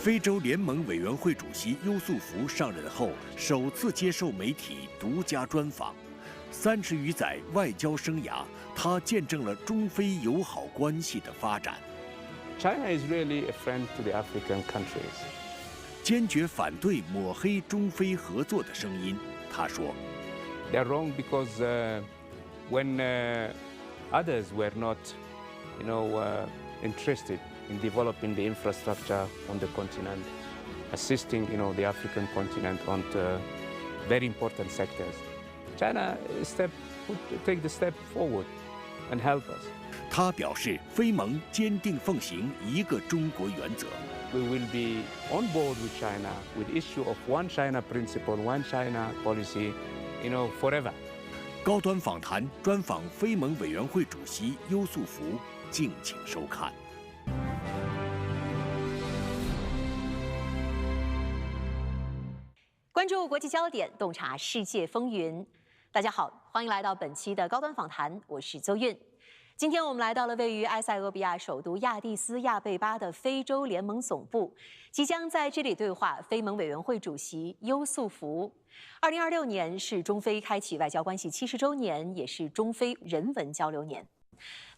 非洲联盟委员会主席优素福上任后首次接受媒体独家专访。30余载外交生涯，他见证了中非友好关系的发展。China is really a friend to the African countries. 坚决反对抹黑中非合作的声音，他说 They're wrong because when others were not, interested in developing the infrastructure on the continent, assisting, the African continent on very important sectors, China take the step forward and help us. 他表示，非盟坚定奉行一个中国原则。We will be on board with China with issue of one China principle, one China policy, forever. 高端访谈专访非盟委员会主席优素福，敬请收看。关注国际焦点，洞察世界风云。大家好，欢迎来到本期的高端访谈，我是邹韵。今天我们来到了位于埃塞俄比亚首都亚的斯亚贝巴的非洲联盟总部，即将在这里对话非盟委员会主席优素福。2026年是中非开启外交关系70周年，也是中非人文交流年。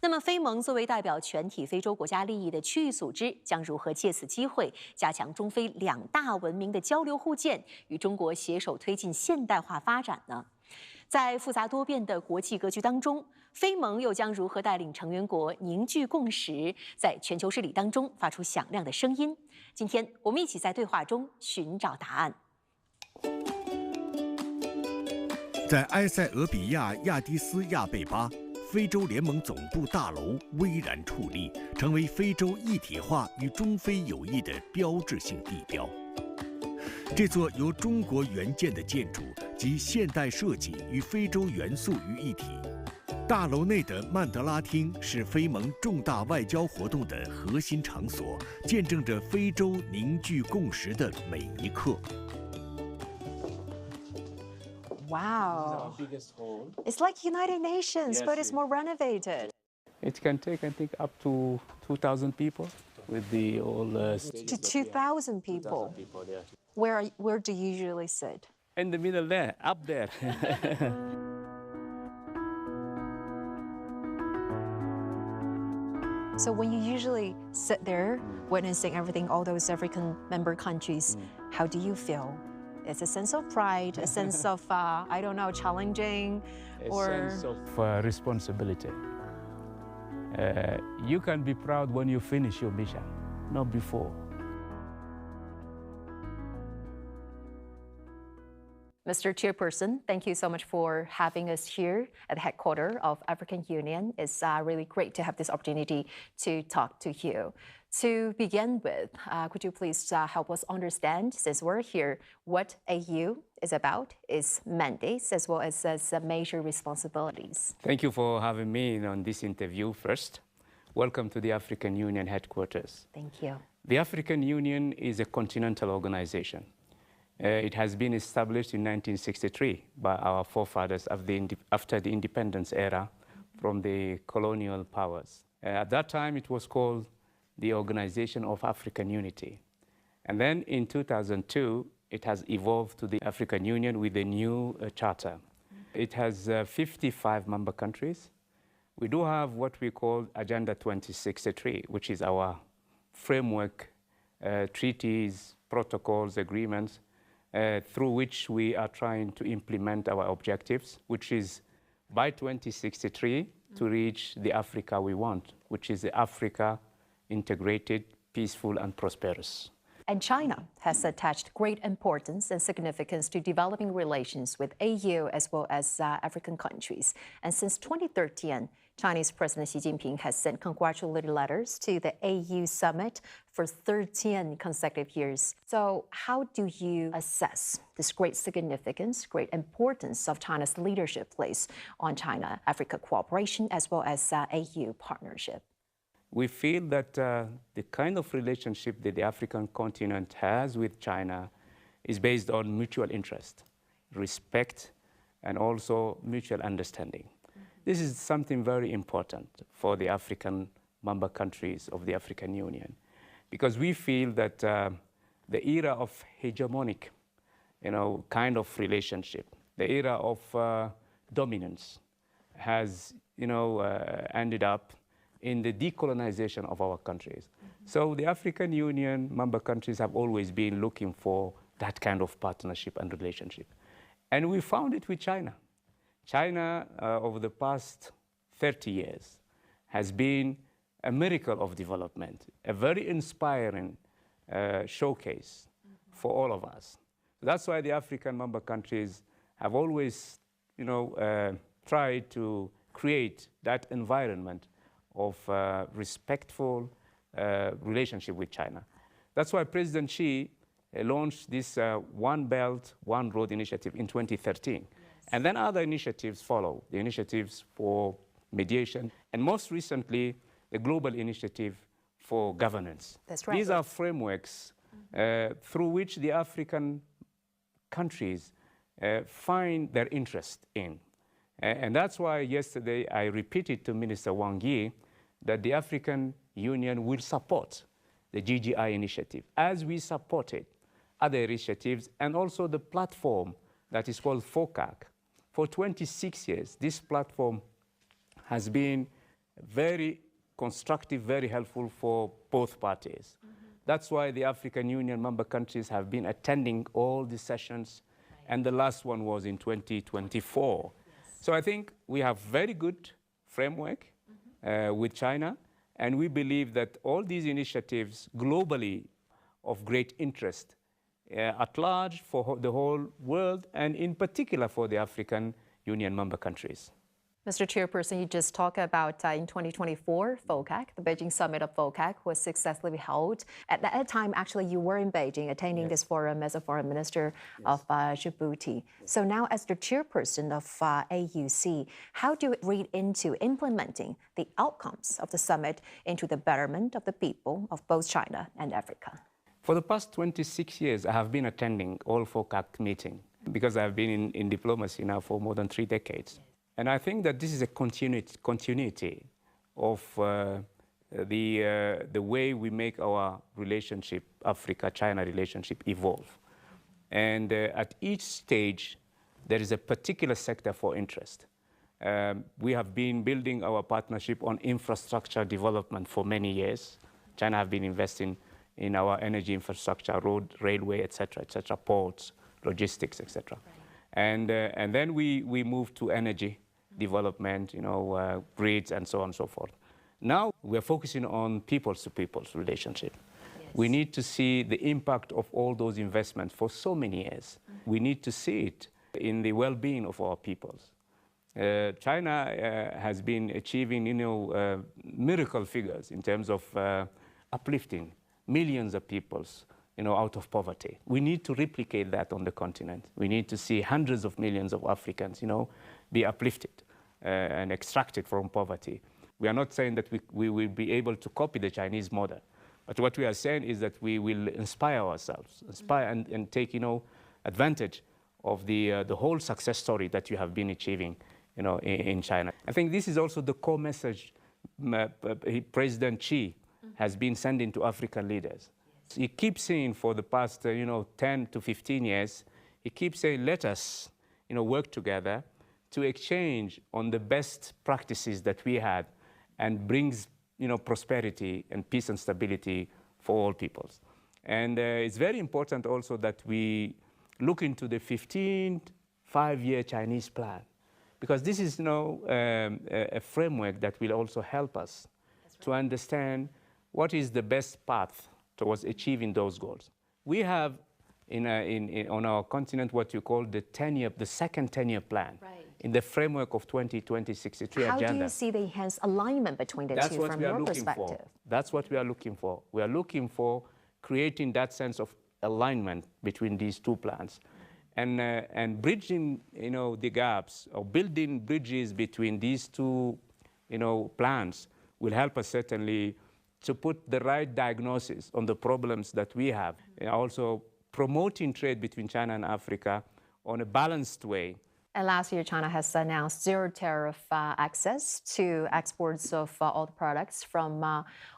那么，非盟作为代表全体非洲国家利益的区域组织，将如何借此机会加强中非两大文明的交流互鉴，与中国携手推进现代化发展呢？在复杂多变的国际格局当中，非盟又将如何带领成员国凝聚共识，在全球治理当中发出响亮的声音？今天我们一起在对话中寻找答案。在埃塞俄比亚亚的斯亚贝巴，非洲联盟总部大楼巍然矗立，成为非洲一体化与中非友谊的标志性地标。这座由中国援建的建筑集现代设计与非洲元素于一体。大楼内的曼德拉厅是非盟重大外交活动的核心场所，见证着非洲凝聚共识的每一刻。Wow! It's like United Nations, but it's more renovated. It can take, I think, up to 2,000 people with the all. To 2,000 people. Yeah. Where do you usually sit? In the middle there, up there. So when you usually sit there, witnessing everything, all those African member countries, how do you feel? It's a sense of pride, a sense of, I don't know, challenging, or... A sense of responsibility. You can be proud when you finish your mission, not before. Mr. Chairperson, thank you so much for having us here at the headquarters of African Union. It's really great to have this opportunity to talk to you. To begin with, could you please help us understand, since we're here, what AU is about, its mandates, as well as major responsibilities? Thank you for having me on this interview first. Welcome to the African Union headquarters. Thank you. The African Union is a continental organization. It has been established in 1963 by our forefathers after the independence era from the colonial powers. At that time, it was called the Organization of African Unity. And then in 2002, it has evolved to the African Union with a new charter. It has 55 member countries. We do have what we call Agenda 2063, which is our framework, treaties, protocols, agreements, through which we are trying to implement our objectives, which is by 2063 to reach the Africa we want, which is the Africa integrated, peaceful, and prosperous. And China has attached great importance and significance to developing relations with AU as well as African countries. And since 2013, Chinese President Xi Jinping has sent congratulatory letters to the AU summit for 13 consecutive years. So how do you assess this great significance, great importance of China's leadership place on China-Africa cooperation as well as AU partnership? We feel that the kind of relationship that the African continent has with China is based on mutual interest, respect, and also mutual understanding. This is something very important for the African member countries of the African Union, because we feel that the era of hegemonic, kind of relationship, the era of dominance has, ended up in the decolonization of our countries. So the African Union member countries have always been looking for that kind of partnership and relationship. And we found it with China. China, over the past 30 years, has been a miracle of development, a very inspiring showcase for all of us. That's why the African member countries have always, tried to create that environment of respectful relationship with China. That's why President Xi launched this One Belt, One Road initiative in 2013. Yes. And then other initiatives follow, the initiatives for mediation, and most recently, the Global Initiative for Governance. That's right. These are frameworks through which the African countries find their interest in. And that's why yesterday I repeated to Minister Wang Yi that the African Union will support the GGI initiative as we supported other initiatives and also the platform that is called FOCAC. For 26 years, this platform has been very constructive, very helpful for both parties. That's why the African Union member countries have been attending all the sessions, and the last one was in 2024. So I think we have very good framework with China, and we believe that all these initiatives globally of great interest at large for the whole world, and in particular for the African Union member countries. Mr. Chairperson, you just talked about in 2024, FOCAC, the Beijing summit of FOCAC was successfully held. At that time, actually, you were in Beijing attending this forum as a foreign minister of Djibouti. So now as the chairperson of AUC, how do you read into implementing the outcomes of the summit into the betterment of the people of both China and Africa? For the past 26 years, I have been attending all FOCAC meetings because I've been in diplomacy now for more than 3 decades. And I think that this is a continuity of the way we make our relationship, Africa-China relationship, evolve. And at each stage, there is a particular sector for interest. We have been building our partnership on infrastructure development for many years. China have been investing in our energy infrastructure, road, railway, et cetera, ports, logistics, et cetera. Right. And then we moved to energy development, grids, and so on and so forth. Now we're focusing on peoples-to-peoples relationship. Yes. We need to see the impact of all those investments for so many years. We need to see it in the well-being of our peoples. China has been achieving, miracle figures in terms of uplifting millions of peoples, out of poverty. We need to replicate that on the continent. We need to see hundreds of millions of Africans, be uplifted and extracted from poverty. We are not saying that we will be able to copy the Chinese model, but what we are saying is that we will inspire ourselves, and take, advantage of the whole success story that you have been achieving, in China. I think this is also the core message President Xi has been sending to African leaders. He keeps saying for the past, 10 to 15 years, he keeps saying, let us, work together to exchange on the best practices that we had and brings, prosperity and peace and stability for all peoples. And it's very important also that we look into the 15th five-year Chinese plan, because this is, a framework that will also help us to understand what is the best path towards achieving those goals. We have on our continent what you call the second 10-year plan, in the framework of 2020 Cctv How agenda. do you see the enhanced alignment between the two from your perspective? That's what we are looking for. We are looking for creating that sense of alignment between these two plans, and bridging, the gaps, or building bridges between these two, plans will help us certainly to put the right diagnosis on the problems that we have. And also promoting trade between China and Africa on a balanced way And last year, China has announced zero tariff access to exports of all the products from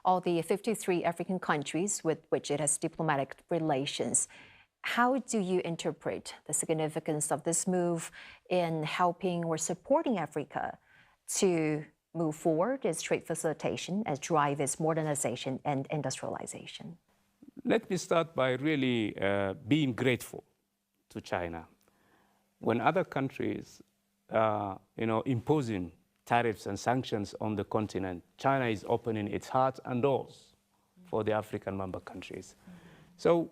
all the 53 African countries with which it has diplomatic relations. How do you interpret the significance of this move in helping or supporting Africa to move forward its trade facilitation and drive its modernization and industrialization? Let me start by really being grateful to China. When other countries are imposing tariffs and sanctions on the continent, China is opening its heart and doors for the African member countries. So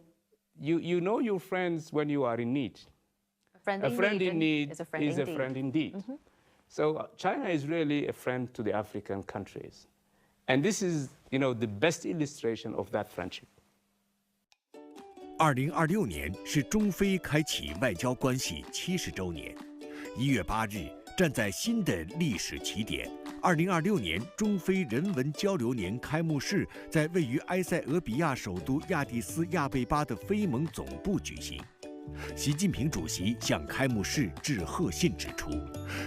you know your friends when you are in need. A friend in need is a friend indeed. Mm-hmm. So China is really a friend to the African countries. And this is, the best illustration of that friendship. 2026年是中非开启外交关系70周年。1月8日，站在新的历史起点，2026年中非人文交流年开幕式在位于埃塞俄比亚首都亚的斯亚贝巴的非盟总部举行。习近平主席向开幕式致贺信指出，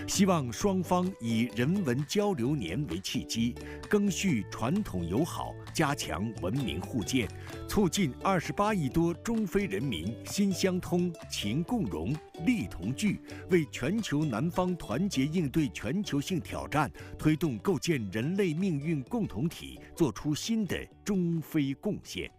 希望双方以人文交流年为契机，赓续传统友好，加强文明互鉴，促进28亿多中非人民心相通、情共融、力同聚，为全球南方团结应对全球性挑战，推动构建人类命运共同体，做出新的中非贡献。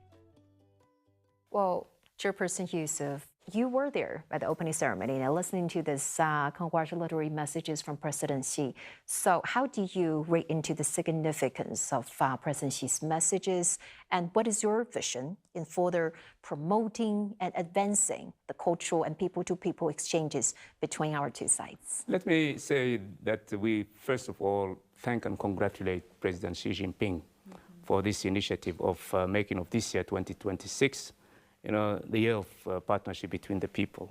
Well, Chairperson Yusuf, you were there at the opening ceremony and listening to this congratulatory messages from President Xi. So how do you read into the significance of President Xi's messages, and what is your vision in further promoting and advancing the cultural and people-to-people exchanges between our two sides? Let me say that we, first of all, thank and congratulate President Xi Jinping for this initiative of making of this year, 2026, the year of partnership between the people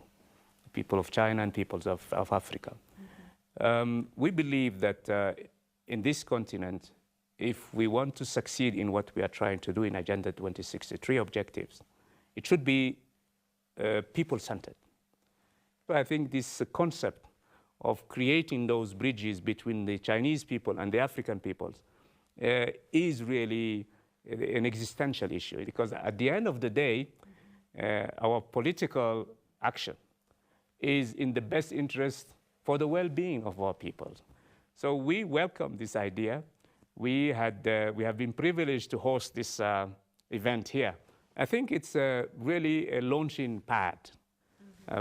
of China and peoples of Africa. We believe that in this continent, if we want to succeed in what we are trying to do in Agenda 2063 objectives, it should be people-centered. So I think this concept of creating those bridges between the Chinese people and the African peoples is really an existential issue, because at the end of the day, our political action is in the best interest for the well-being of our people. So we welcome this idea. We have been privileged to host this event here. I think it's really a launching pad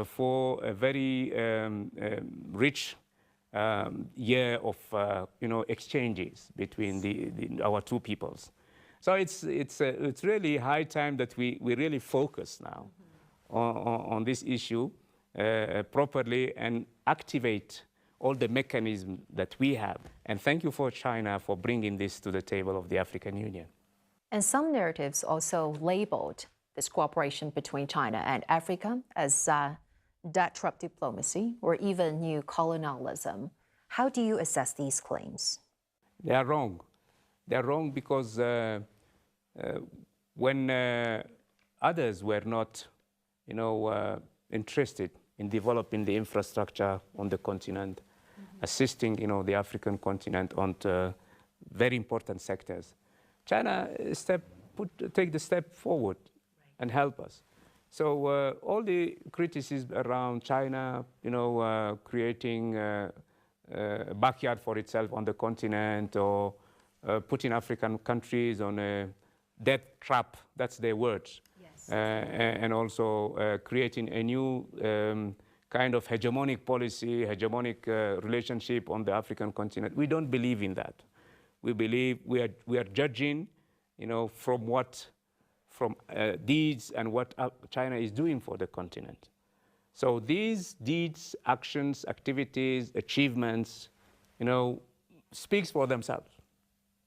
for a very rich year of exchanges between our two peoples. So it's really high time that we really focus now on this issue properly and activate all the mechanisms that we have. And thank you for China for bringing this to the table of the African Union. And some narratives also labeled this cooperation between China and Africa as debt trap diplomacy or even new colonialism. How do you assess these claims? They are wrong. They are wrong because when others were not, interested in developing the infrastructure on the continent, assisting, the African continent on very important sectors, China take the step forward and help us. So all the criticism around China, creating a backyard for itself on the continent or putting African countries on a debt trap, that's their words. Yes. And also creating a new kind of hegemonic policy, hegemonic relationship on the African continent. We don't believe in that. We believe we are judging, from deeds and what China is doing for the continent. So these deeds, actions, activities, achievements, speaks for themselves.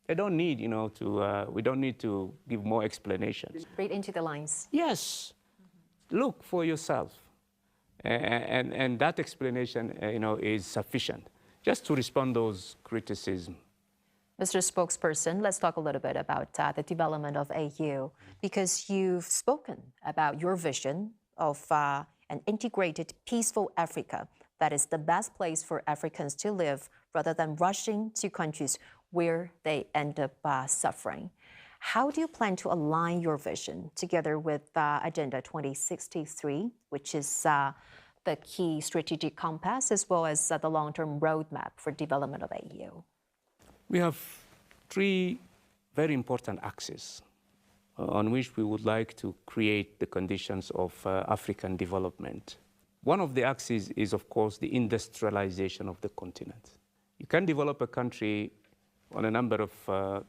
They don't need, we don't need to give more explanations. Read into the lines. Yes. Look for yourself. And that explanation, is sufficient just to respond to those criticisms. Mr. Spokesperson, let's talk a little bit about the development of AU, because you've spoken about your vision of an integrated, peaceful Africa that is the best place for Africans to live rather than rushing to countries where they end up suffering. How do you plan to align your vision together with Agenda 2063, which is the key strategic compass, as well as the long-term roadmap for development of AU? We have three very important axes on which we would like to create the conditions of African development. One of the axes is, of course, the industrialization of the continent. You can develop a country on a number of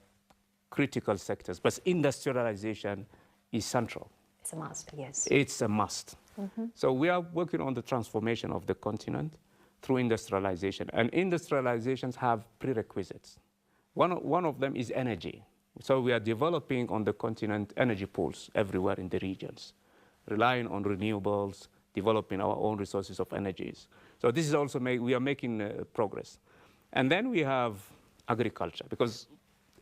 critical sectors, but industrialization is central. It's a must, yes. It's a must. So we are working on the transformation of the continent through industrialization, and industrializations have prerequisites. One of them is energy. So we are developing on the continent energy pools everywhere in the regions, relying on renewables, developing our own resources of energies. So this is also, we are making progress. And then we have agriculture, because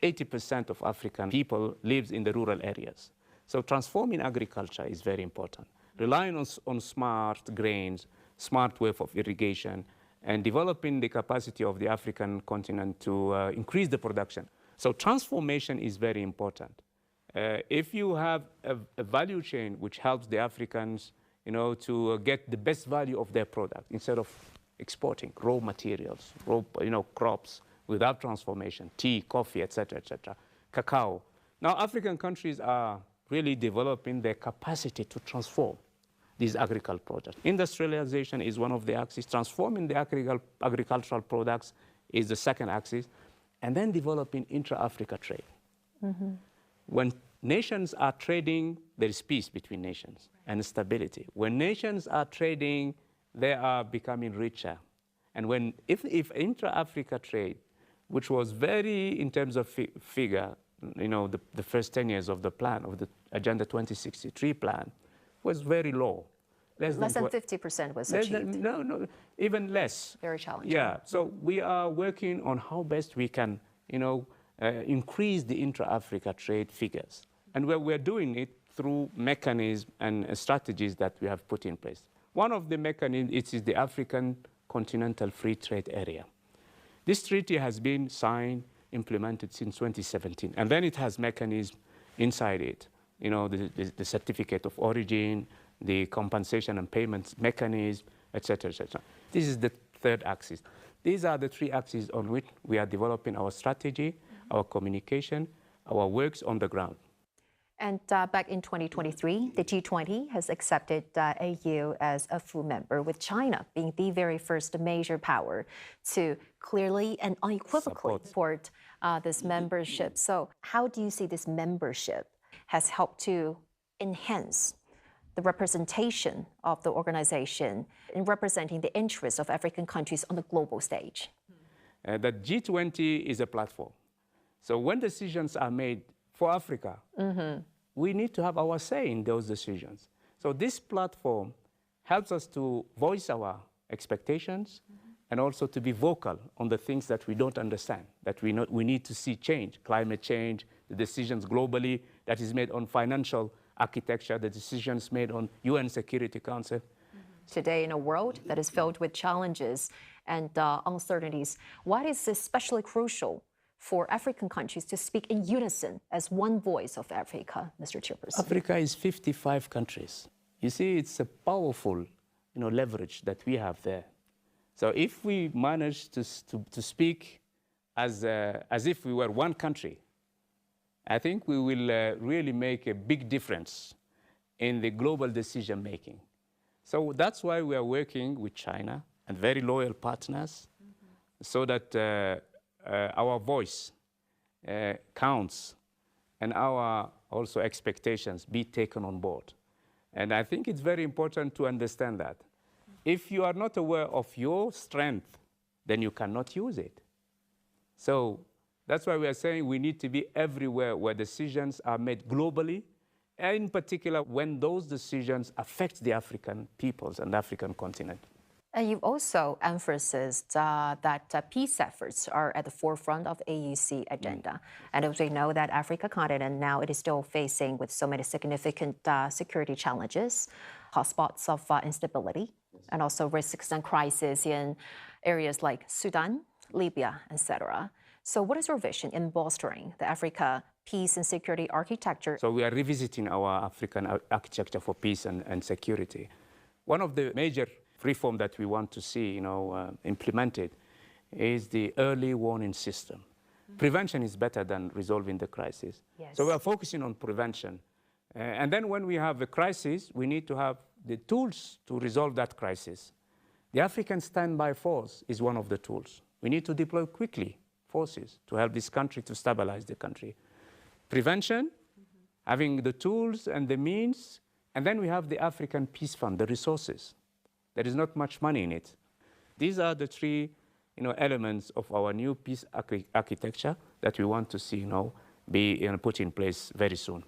80% of African people lives in the rural areas. So transforming agriculture is very important. Relying on smart grains, smart way of irrigation, and developing the capacity of the African continent to increase the production. So transformation is very important. If you have a value chain which helps the Africans, to get the best value of their product instead of exporting raw materials, crops without transformation, tea, coffee, etc., cacao. Now, African countries are really developing their capacity to transform these agricultural products. Industrialization is one of the axes. Transforming the agricultural products is the second axis. And then developing intra-Africa trade. When nations are trading, there is peace between nations and stability. When nations are trading, they are becoming richer. And if intra-Africa trade, which was very, in terms of figure, the first 10 years of the plan, of the Agenda 2063 plan, was very low. Less than 50% was achieved. No, even less. Very challenging. Yeah, so we are working on how best we can, increase the intra-Africa trade figures. And we're doing it through mechanisms and strategies that we have put in place. One of the mechanisms is the African Continental Free Trade Area. This treaty has been signed, implemented since 2017, and then it has mechanisms inside it. The certificate of origin, the compensation and payments mechanism, etc., etc. This is the third axis. These are the three axes on which we are developing our strategy, our communication, our works on the ground. And back in 2023, the G20 has accepted AU as a full member, with China being the very first major power to clearly and unequivocally support this membership. So how do you see this membership has helped to enhance the representation of the organization in representing the interests of African countries on the global stage? The G20 is a platform. So when decisions are made for Africa, we need to have our say in those decisions. So this platform helps us to voice our expectations and also to be vocal on the things that we don't understand, that we need to see change, climate change, the decisions globally that is made on financial architecture, the decisions made on UN Security Council. Today, in a world that is filled with challenges and uncertainties, what is especially crucial for African countries to speak in unison as one voice of Africa, Mr. Chairperson? Africa is 55 countries. You see, it's a powerful leverage that we have there. So if we manage to speak as if we were one country, I think we will really make a big difference in the global decision making. So that's why we are working with China and very loyal partners, so that our voice counts and our also expectations be taken on board. And I think it's very important to understand that. If you are not aware of your strength, then you cannot use it. So that's why we are saying we need to be everywhere where decisions are made globally, and in particular when those decisions affect the African peoples and the African continent. And you've also emphasized that peace efforts are at the forefront of AUC agenda. And as we know that Africa continent now, it is still facing with so many significant security challenges, hotspots of instability, and also risks and crises in areas like Sudan, Libya, etc. So what is your vision in bolstering the Africa peace and security architecture? So we are revisiting our African architecture for peace and security. One of the major reform that we want to see, implemented is the early warning system. Prevention is better than resolving the crisis. Yes. So we are focusing on prevention. And then when we have a crisis, we need to have the tools to resolve that crisis. The African standby force is one of the tools. We need to deploy quickly forces to help this country to stabilize the country. Prevention, having the tools and the means, and then we have the African Peace Fund, the resources. There is not much money in it. These are the three elements of our new peace architecture that we want to see be put in place very soon.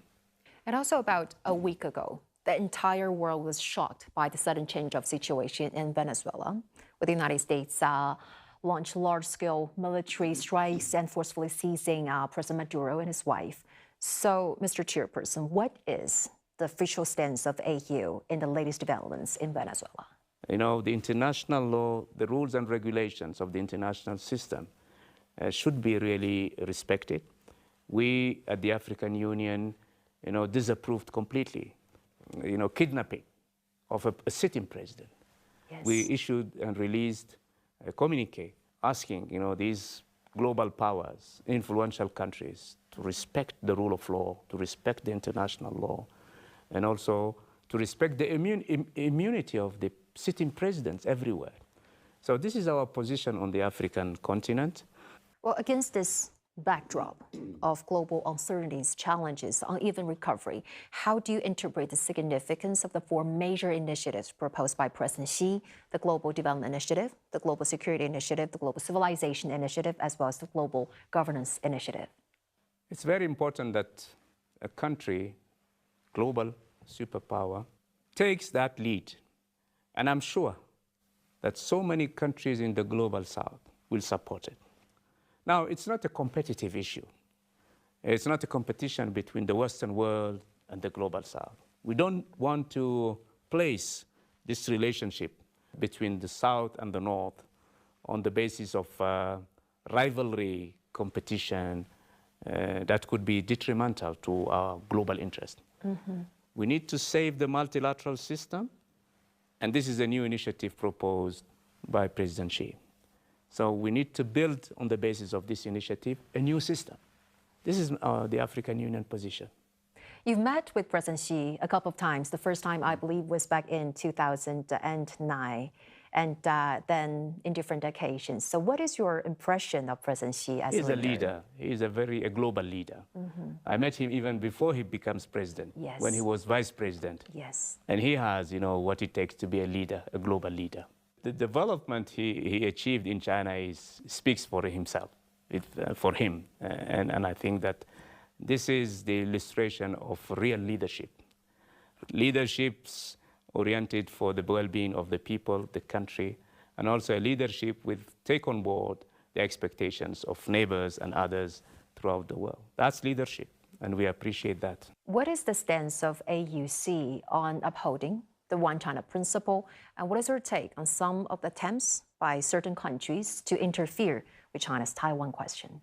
And also about a week ago, the entire world was shocked by the sudden change of situation in Venezuela, with the United States launched large-scale military strikes and forcefully seizing President Maduro and his wife. So, Mr. Chairperson, what is the official stance of AU in the latest developments in Venezuela? The international law, the rules and regulations of the international system should be really respected. We at the African Union, disapproved completely, kidnapping of a sitting president. Yes. We issued and released a communique asking, these global powers, influential countries, to respect the rule of law, to respect the international law, and also to respect the immunity of the sitting presidents everywhere. So this is our position on the African continent. Well, against this backdrop of global uncertainties, challenges, uneven recovery, how do you interpret the significance of the four major initiatives proposed by President Xi, the Global Development Initiative, the Global Security Initiative, the Global Civilization Initiative, as well as the Global Governance Initiative? It's very important that a country, global superpower, takes that lead. And I'm sure that so many countries in the global south will support it. Now, it's not a competitive issue. It's not a competition between the Western world and the global south. We don't want to place this relationship between the south and the north on the basis of rivalry, competition, that could be detrimental to our global interest. Mm-hmm. We need to save the multilateral system, and this is a new initiative proposed by President Xi. So we need to build on the basis of this initiative a new system. This is the African Union position. You've met with President Xi a couple of times. The first time, I believe, was back in 2009, and then in different occasions. So what is your impression of President Xi as a leader? He's a leader. He's a global leader. Mm-hmm. I met him even before he becomes president, yes, when he was vice president. Yes. And he has, what it takes to be a leader, a global leader. The development he achieved in China speaks for himself, for him. And I think that this is the illustration of real leadership. Leaderships oriented for the well-being of the people, the country, and also a leadership take on board the expectations of neighbors and others throughout the world. That's leadership, and we appreciate that. What is the stance of AUC on upholding the One China principle, and what is your take on some of the attempts by certain countries to interfere with China's Taiwan question?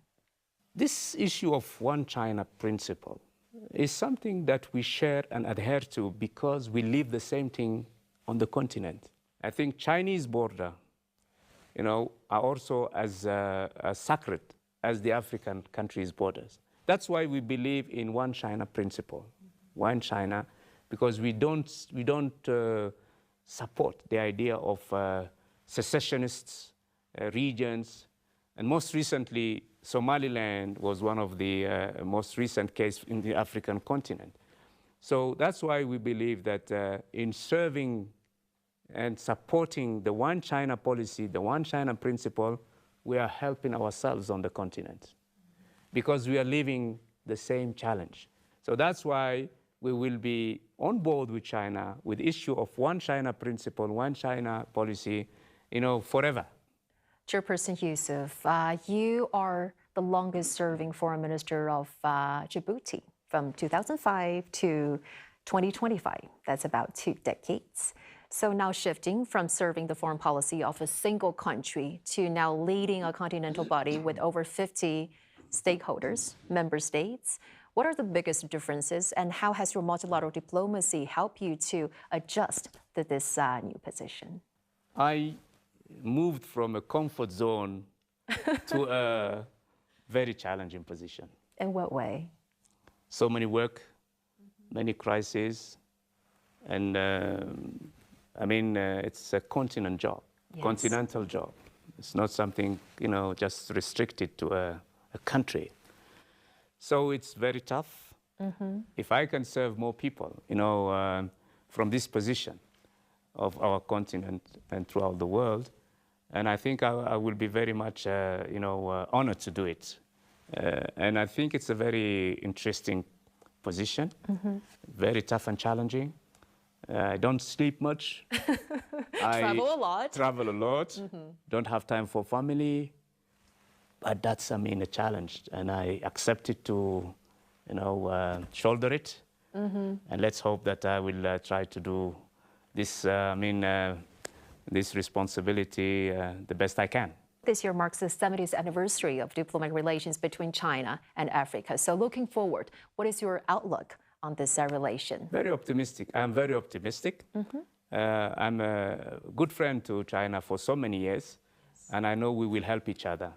This issue of One China principle is something that we share and adhere to because we live the same thing on the continent. I think Chinese border, are also as sacred as the African countries' borders. That's why we believe in One China principle, One China, because we don't support the idea of secessionists, regions, and most recently, Somaliland was one of the most recent cases in the African continent. So that's why we believe that in serving and supporting the One China policy, the One China principle, we are helping ourselves on the continent because we are living the same challenge. So that's why we will be on board with China with the issue of One China principle, One China policy, forever. Chairperson Yusuf, you are the longest-serving foreign minister of Djibouti from 2005 to 2025. That's about 2 decades. So now shifting from serving the foreign policy of a single country to now leading a continental body with over 50 stakeholders, member states. What are the biggest differences and how has your multilateral diplomacy helped you to adjust to this new position? I moved from a comfort zone to a very challenging position. In what way? So many work, many crises, and it's a continental job. It's not something, just restricted to a country. So it's very tough. If I can serve more people, from this position of our continent and throughout the world, and I think I will be very much, honored to do it. And I think it's a very interesting position, very tough and challenging. I don't sleep much. Travel a lot. Don't have time for family. But that's, a challenge, and I accept it to, shoulder it. And let's hope that I will try to do this, this responsibility the best I can. This year marks the 70th anniversary of diplomatic relations between China and Africa. So looking forward, what is your outlook on this relation? Very optimistic. I'm very optimistic. I'm a good friend to China for so many years, and I know we will help each other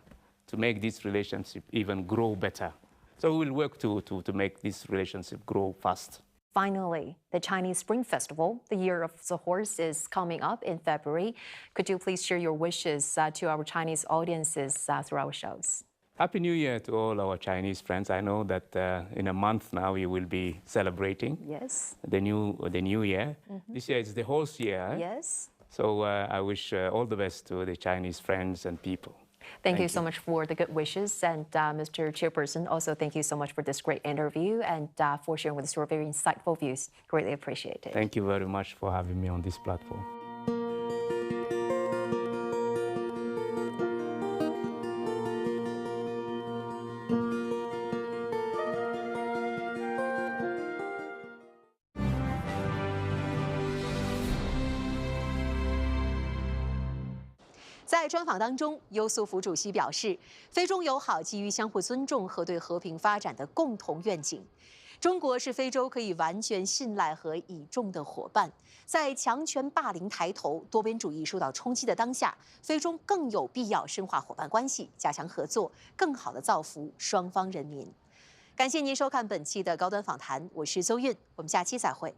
to make this relationship even grow better. So we will work to make this relationship grow fast. Finally, the Chinese Spring Festival, the Year of the Horse, is coming up in February. Could you please share your wishes to our Chinese audiences through our shows? Happy New Year to all our Chinese friends. I know that in a month now we will be celebrating the new year. This year is the horse year. Yes. So I wish all the best to the Chinese friends and people. Thank you so much for the good wishes. And Mr. Chairperson, also thank you so much for this great interview and for sharing with us your very insightful views. Greatly appreciate it. Thank you very much for having me on this platform. 在专访当中，优素福主席表示，非中友好基于相互尊重和对和平发展的共同愿景。中国是非洲可以完全信赖和倚重的伙伴。在强权霸凌抬头、多边主义受到冲击的当下，非中更有必要深化伙伴关系，加强合作，更好地造福双方人民。感谢您收看本期的高端访谈，我是邹韵，我们下期再会。